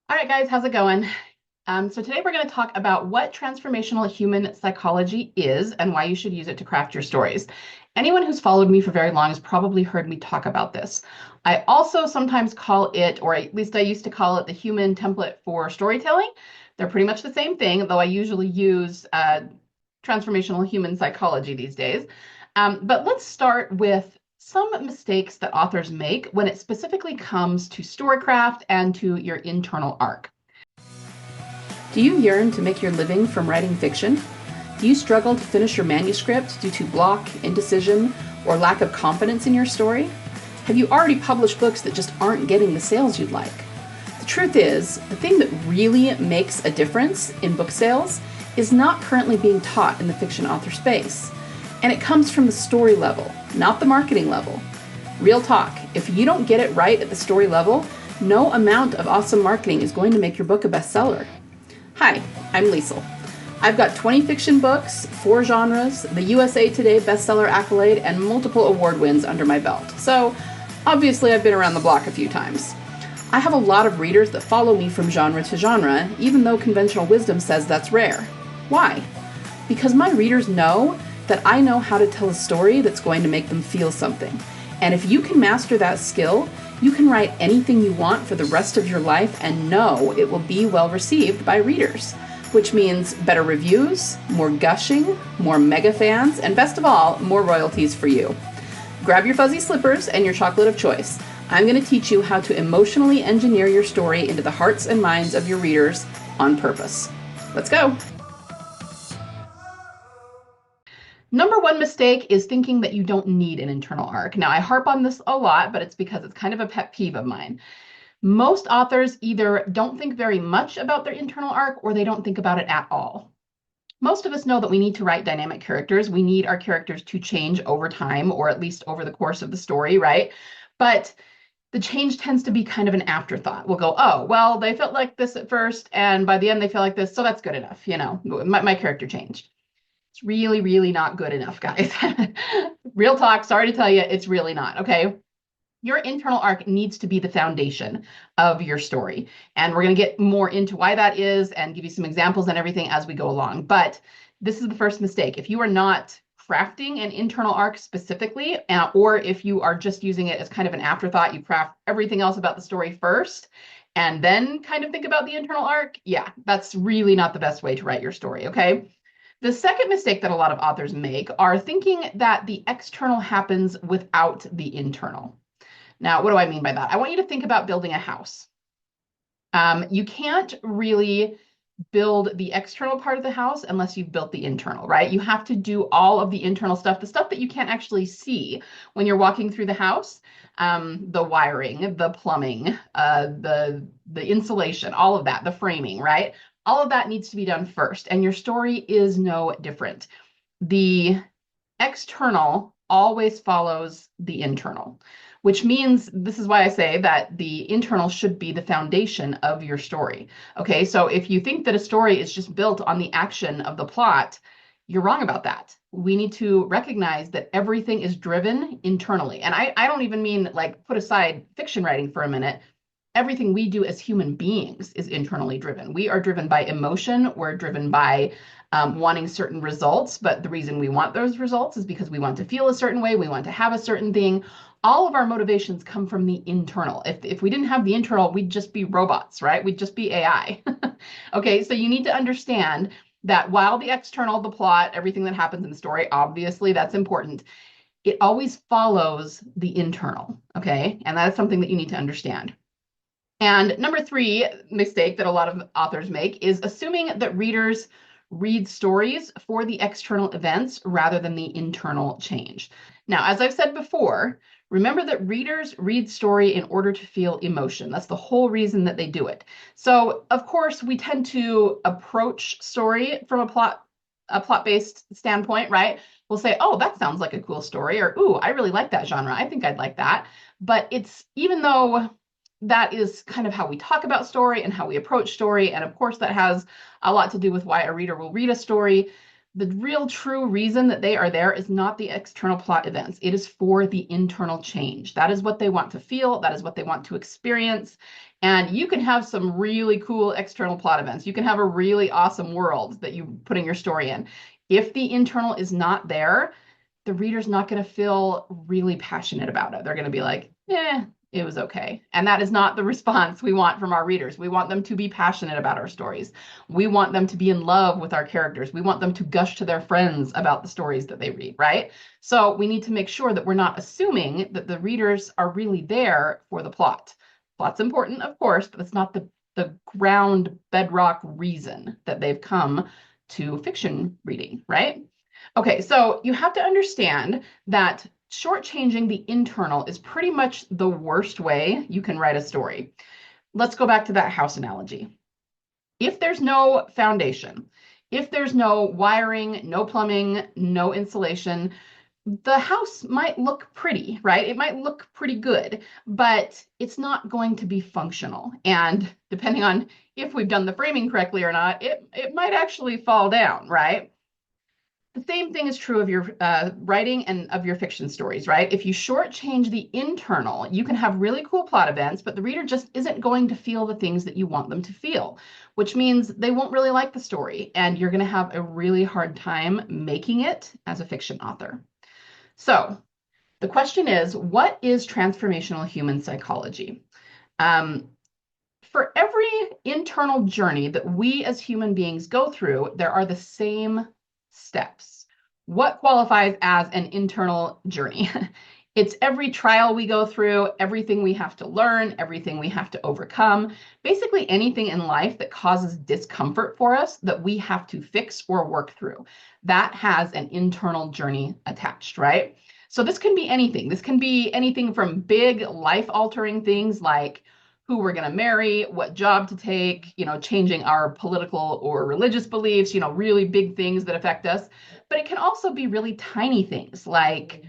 All right, guys, how's it going? So today we're going to talk about what transformational human psychology is and why you should use it to craft your stories. Anyone who's followed me for very long has probably heard me talk about this. I also sometimes call it, or at least I used to call it, the human template for storytelling. They're pretty much the same thing, though I usually use transformational human psychology these days. But let's start with some mistakes that authors make when it specifically comes to storycraft and to your internal arc. Do you yearn to make your living from writing fiction? Do you struggle to finish your manuscript due to block, indecision, or lack of confidence in your story? Have you already published books that just aren't getting the sales you'd like? The truth is, the thing that really makes a difference in book sales is not currently being taught in the fiction author space. And it comes from the story level, not the marketing level. Real talk, if you don't get it right at the story level, no amount of awesome marketing is going to make your book a bestseller. Hi, I'm Liesl. I've got 20 fiction books, 4 genres, the USA Today bestseller accolade, and multiple award wins under my belt. So, obviously I've been around the block a few times. I have a lot of readers that follow me from genre to genre, even though conventional wisdom says that's rare. Why? Because my readers know that I know how to tell a story that's going to make them feel something. And if you can master that skill, you can write anything you want for the rest of your life and know it will be well received by readers, which means better reviews, more gushing, more mega fans, and best of all, more royalties for you. Grab your fuzzy slippers and your chocolate of choice. I'm going to teach you how to emotionally engineer your story into the hearts and minds of your readers on purpose. Let's go. Number one mistake is thinking that you don't need an internal arc. Now, I harp on this a lot, but it's because it's kind of a pet peeve of mine. Most authors either don't think very much about their internal arc or they don't think about it at all. Most of us know that we need to write dynamic characters. We need our characters to change over time, or at least over the course of the story, right? But the change tends to be kind of an afterthought. We'll go, oh, well, they felt like this at first, and by the end they feel like this, so that's good enough. My character changed. It's really, really not good enough, guys. Real talk, sorry to tell you, it's really not, okay? Your internal arc needs to be the foundation of your story. And we're going to get more into why that is and give you some examples and everything as we go along. But this is the first mistake. If you are not crafting an internal arc specifically, or if you are just using it as kind of an afterthought, you craft everything else about the story first, and then kind of think about the internal arc, yeah, that's really not the best way to write your story, okay? The second mistake that a lot of authors make are thinking that the external happens without the internal. Now, what do I mean by that? I want you to think about building a house. You can't really build the external part of the house unless you've built the internal, right? You have to do all of the internal stuff, the stuff that you can't actually see when you're walking through the house, the wiring, the plumbing, the insulation, all of that, the framing, right? All of that needs to be done first, and your story is no different. The external always follows the internal, which means this is why I say that the internal should be the foundation of your story. Okay, so if you think that a story is just built on the action of the plot, you're wrong about that. We need to recognize that everything is driven internally. And I don't even mean like put aside fiction writing for a minute. Everything we do as human beings is internally driven. We are driven by emotion. We're driven by wanting certain results. But the reason we want those results is because we want to feel a certain way. We want to have a certain thing. All of our motivations come from the internal. If we didn't have the internal, we'd just be robots, right? We'd just be AI. Okay, so you need to understand that while the external, the plot, everything that happens in the story, obviously that's important, it always follows the internal, okay? And that's something that you need to understand. And number three mistake that a lot of authors make is assuming that readers read stories for the external events rather than the internal change. Now, as I've said before, remember that readers read story in order to feel emotion. That's the whole reason that they do it. So, of course, we tend to approach story from a plot-based standpoint, right? We'll say, oh, that sounds like a cool story, or, ooh, I really like that genre. I think I'd like that. But it's, even though that is kind of how we talk about story and how we approach story, and of course that has a lot to do with why a reader will read a story, The real true reason that they are there is not the external plot events. It is for the internal change. That is what they want to feel. That is what they want to experience. And you can have some really cool external plot events. You can have a really awesome world that you put in your story in. If the internal is not there, the reader's not going to feel really passionate about it. They're going to be like, it was okay. And that is not the response we want from our readers. We want them to be passionate about our stories. We want them to be in love with our characters. We want them to gush to their friends about the stories that they read, right? So we need to make sure that we're not assuming that the readers are really there for the plot. Plot's important, of course, but it's not the ground bedrock reason that they've come to fiction reading, right? Okay, so you have to understand that shortchanging the internal is pretty much the worst way you can write a story. Let's go back to that house analogy. If there's no foundation, if there's no wiring, no plumbing, no insulation, the house might look pretty, right? It might look pretty good, but it's not going to be functional. And depending on if we've done the framing correctly or not, it might actually fall down, right? The same thing is true of your writing and of your fiction stories, right? If you shortchange the internal, you can have really cool plot events, but the reader just isn't going to feel the things that you want them to feel, which means they won't really like the story, and you're going to have a really hard time making it as a fiction author. So the question is, what is transformational human psychology? For every internal journey that we as human beings go through, there are the same steps. What qualifies as an internal journey? It's every trial we go through, everything we have to learn, everything we have to overcome, basically anything in life that causes discomfort for us that we have to fix or work through. That has an internal journey attached, right? So this can be anything. This can be anything from big life-altering things like who we're going to marry, what job to take, changing our political or religious beliefs, really big things that affect us. But it can also be really tiny things like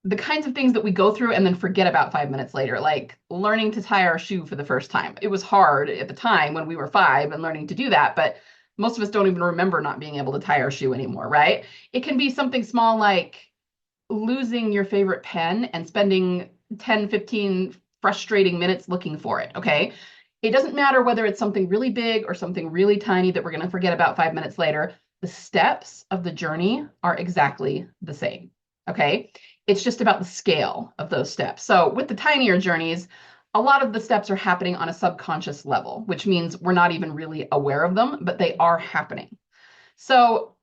the kinds of things that we go through and then forget about 5 minutes later, like learning to tie our shoe for the first time. It was hard at the time when we were 5 and learning to do that, but most of us don't even remember not being able to tie our shoe anymore, right? It can be something small like losing your favorite pen and spending 10, 15 frustrating minutes looking for it, okay? It doesn't matter whether it's something really big or something really tiny that we're going to forget about 5 minutes later. The steps of the journey are exactly the same, okay? It's just about the scale of those steps. So with the tinier journeys, a lot of the steps are happening on a subconscious level, which means we're not even really aware of them, but they are happening. So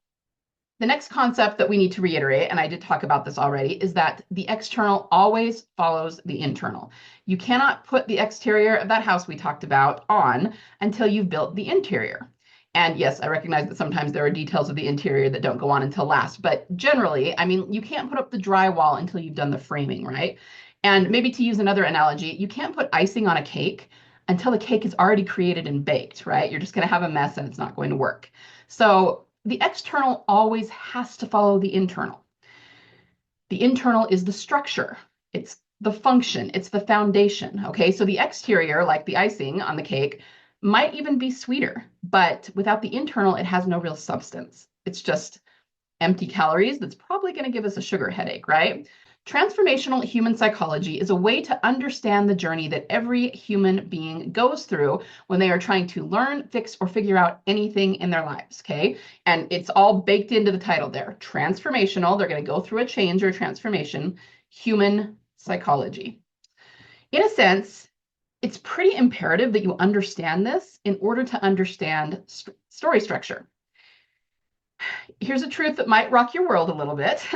the next concept that we need to reiterate, and I did talk about this already, is that the external always follows the internal. You cannot put the exterior of that house we talked about on until you've built the interior. And yes, I recognize that sometimes there are details of the interior that don't go on until last, but generally, you can't put up the drywall until you've done the framing, right? And maybe to use another analogy, you can't put icing on a cake until the cake is already created and baked, right? You're just going to have a mess and it's not going to work. So the external always has to follow the internal. The internal is the structure. It's the function. It's the foundation. Okay, so the exterior, like the icing on the cake, might even be sweeter, but without the internal, it has no real substance. It's just empty calories that's probably going to give us a sugar headache, right? Transformational human psychology is a way to understand the journey that every human being goes through when they are trying to learn, fix, or figure out anything in their lives, okay? And it's all baked into the title there. Transformational, they're going to go through a change or transformation, human psychology. In a sense, it's pretty imperative that you understand this in order to understand story structure. Here's a truth that might rock your world a little bit.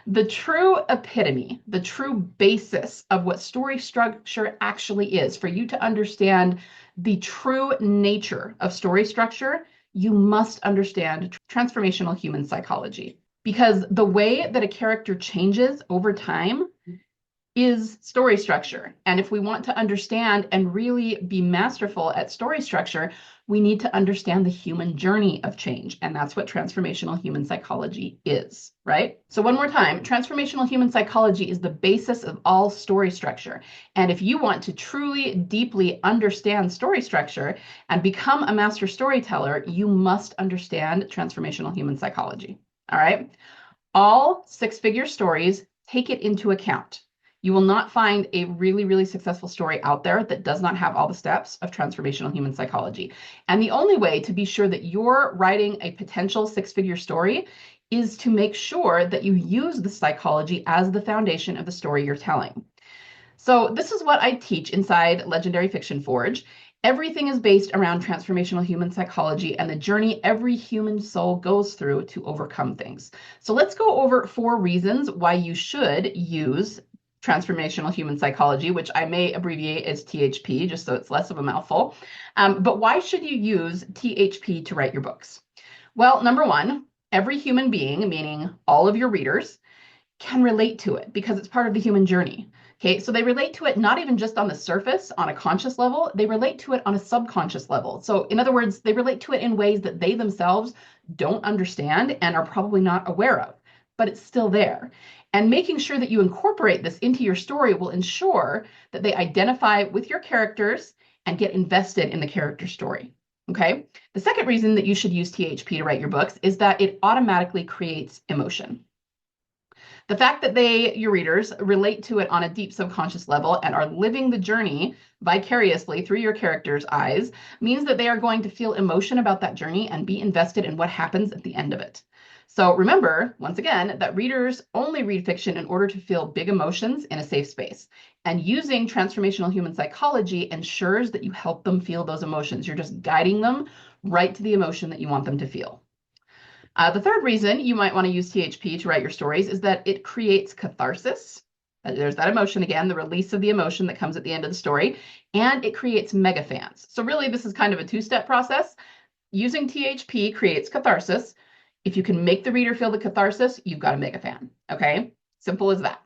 The true epitome, the true basis of what story structure actually is, for you to understand the true nature of story structure, you must understand transformational human psychology. Because the way that a character changes over time is story structure. And if we want to understand and really be masterful at story structure, we need to understand the human journey of change. And that's what transformational human psychology is, right? So one more time, transformational human psychology is the basis of all story structure. And if you want to truly, deeply understand story structure and become a master storyteller, you must understand transformational human psychology, all right? All six-figure stories take it into account. You will not find a really, really successful story out there that does not have all the steps of transformational human psychology. And the only way to be sure that you're writing a potential six-figure story is to make sure that you use the psychology as the foundation of the story you're telling. So this is what I teach inside Legendary Fiction Forge. Everything is based around transformational human psychology and the journey every human soul goes through to overcome things. So let's go over 4 reasons why you should use transformational human psychology, which I may abbreviate as THP, just so it's less of a mouthful. But why should you use THP to write your books? Well, number 1, every human being, meaning all of your readers, can relate to it because it's part of the human journey. Okay, so they relate to it not even just on the surface, on a conscious level, they relate to it on a subconscious level. So in other words, they relate to it in ways that they themselves don't understand and are probably not aware of, but it's still there. And making sure that you incorporate this into your story will ensure that they identify with your characters and get invested in the character story. Okay, the second reason that you should use THP to write your books is that it automatically creates emotion. The fact that your readers, relate to it on a deep subconscious level and are living the journey vicariously through your characters' eyes means that they are going to feel emotion about that journey and be invested in what happens at the end of it. So remember, once again, that readers only read fiction in order to feel big emotions in a safe space. And using transformational human psychology ensures that you help them feel those emotions. You're just guiding them right to the emotion that you want them to feel. The third reason you might want to use THP to write your stories is that it creates catharsis. There's that emotion again, the release of the emotion that comes at the end of the story, and it creates mega fans. So really, this is kind of a 2-step process. Using THP creates catharsis. If you can make the reader feel the catharsis, you've got a mega fan, okay? Simple as that.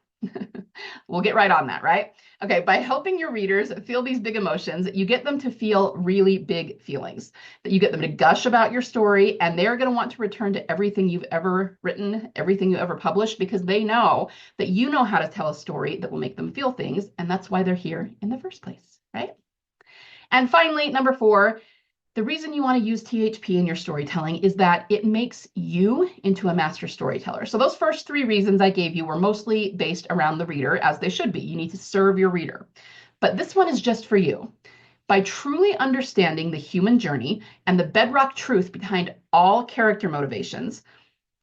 We'll get right on that, right? Okay, by helping your readers feel these big emotions, you get them to feel really big feelings, that you get them to gush about your story, and they're going to want to return to everything you've ever written, everything you ever published, because they know that you know how to tell a story that will make them feel things, and that's why they're here in the first place, right? And finally, number 4, the reason you want to use THP in your storytelling is that it makes you into a master storyteller. So those first 3 reasons I gave you were mostly based around the reader, as they should be. You need to serve your reader. But this one is just for you. By truly understanding the human journey and the bedrock truth behind all character motivations,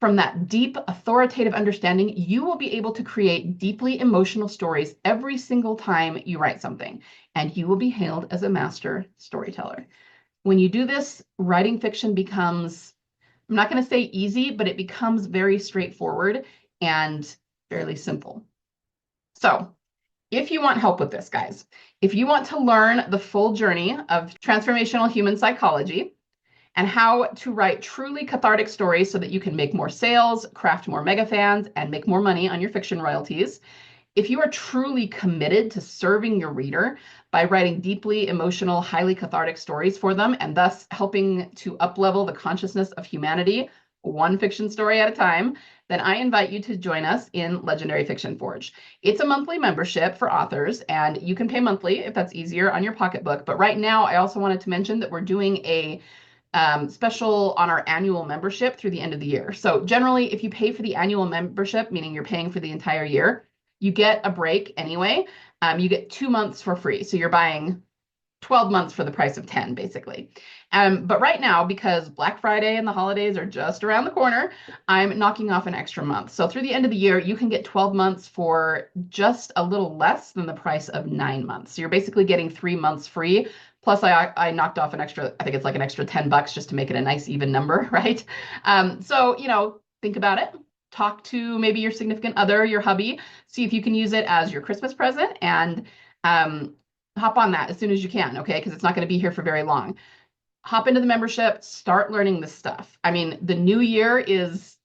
from that deep, authoritative understanding, you will be able to create deeply emotional stories every single time you write something, and you will be hailed as a master storyteller. When you do this, writing fiction becomes, I'm not going to say easy, but it becomes very straightforward and fairly simple. So if you want help with this, guys, if you want to learn the full journey of transformational human psychology and how to write truly cathartic stories so that you can make more sales, craft more mega fans, and make more money on your fiction royalties, if you are truly committed to serving your reader by writing deeply emotional, highly cathartic stories for them, and thus helping to uplevel the consciousness of humanity, one fiction story at a time, then I invite you to join us in Legendary Fiction Forge. It's a monthly membership for authors, and you can pay monthly if that's easier on your pocketbook. But right now, I also wanted to mention that we're doing a special on our annual membership through the end of the year. So generally, if you pay for the annual membership, meaning you're paying for the entire year, you get a break anyway. You get 2 months for free. So you're buying 12 months for the price of 10, basically. But right now, because Black Friday and the holidays are just around the corner, I'm knocking off an extra month. So through the end of the year, you can get 12 months for just a little less than the price of 9 months. So you're basically getting 3 months free. Plus, I knocked off an extra, I think it's like an extra $10 just to make it a nice even number, right? So, think about it. Talk to maybe your significant other, your hubby, see if you can use it as your Christmas present, and hop on that as soon as you can, okay? Because it's not going to be here for very long. Hop into the membership, start learning this stuff. I mean, the new year is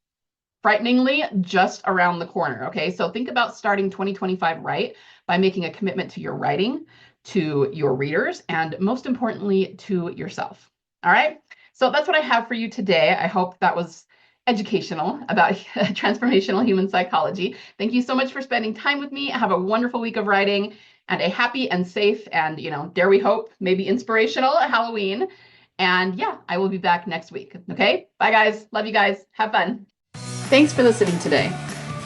frighteningly just around the corner. Okay, so think about starting 2025 right by making a commitment to your writing, to your readers, and most importantly, to yourself. All right, so that's what I have for you today. I hope that was educational about transformational human psychology. Thank you so much for spending time with me. Have a wonderful week of writing and a happy and safe and, dare we hope, maybe inspirational Halloween. And yeah, I will be back next week. Okay, bye guys. Love you guys. Have fun. Thanks for listening today.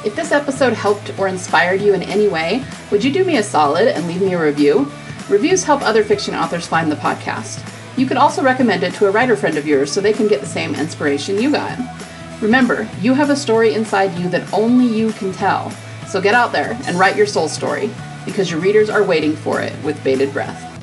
If this episode helped or inspired you in any way, would you do me a solid and leave me a review? Reviews help other fiction authors find the podcast. You could also recommend it to a writer friend of yours so they can get the same inspiration you got. Remember, you have a story inside you that only you can tell. So get out there and write your soul story, because your readers are waiting for it with bated breath.